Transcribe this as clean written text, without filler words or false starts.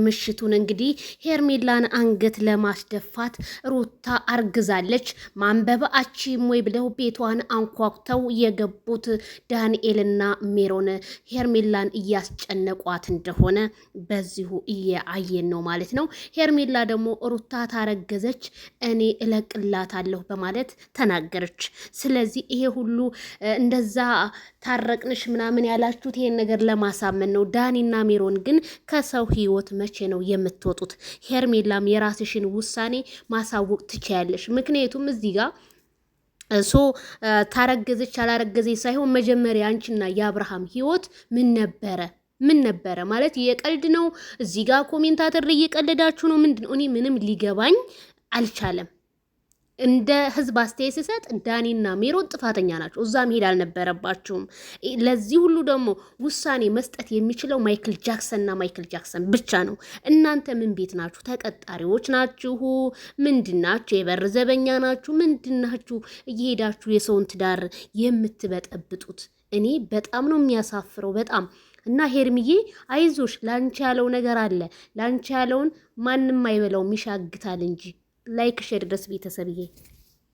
ምሽቱን እንግዲህ ሄርሜላን አንገት ለማስደፋት ሩታ አርግዛለች። ማንበብ አቺም ወይ ብለው ቤቷን አንኳኩተው የገቡት ዳንኤልና ሜሮን ሄርሜላን እያስጨነቋት እንደሆነ በዚሁ እያየን ነው ማለት ነው። ሄርሜላ ደግሞ ሩታ ታረገዘች እኔ እለቅላታለሁ በማለት ተናገረች። ስለዚህ ይሄ ሁሉ እንደዛ ታረቅንሽ ምናምን ያላችሁት ይሄን ነገር ለማሳመን ነው። ዳኒና ሜሮን ግን ከሰው ህይወት መቼ ነው የምትወጡት? ሄርሜላም የራስሽን ውሳኔ ማሳወቅ ትችያለሽ። ምክንያቱም እዚህ ጋር ታረገዘች አላረገዘች ሳይሆን መጀመሪያ አንቺና የአብርሃም ህይወት ምን ነበረ ማለት የቀልድ ነው። እዚህ ጋር ኮሜንታተር እየቀለዳችሁ ነው። ምንድነው? እኔ ምንም ሊገባኝ አልቻለም። እንደ ህዝብ አስተያየት ሲሰጥ ዳኒና ሜሮን ጥፋተኛ ናቸው። እዛ መሄድ አልነበረባችሁም። ለዚህ ሁሉ ደግሞ ውሳኔ መስጠት የሚችለው ማይክል ጃክሰን ብቻ ነው። እናንተ ምን ቤት ናችሁ? ተቀጣሪዎች ናችሁ? ምንድናችሁ? የበር ዘበኛ ናችሁ? ምንድናችሁ? እየሄዳችሁ የሰውን ትዳር የምትበጠብጡት? እኔ በጣም ነው የሚያሳፍረው በጣም እና ሄርምዬ አይዞሽ፣ ላንቺ ያለው ነገር አለ። ላንቺ ያለውን ማንም አይበላውም፣ ይሻግታል እንጂ ላይክ ሼር ድረስ ቤተሰብዬ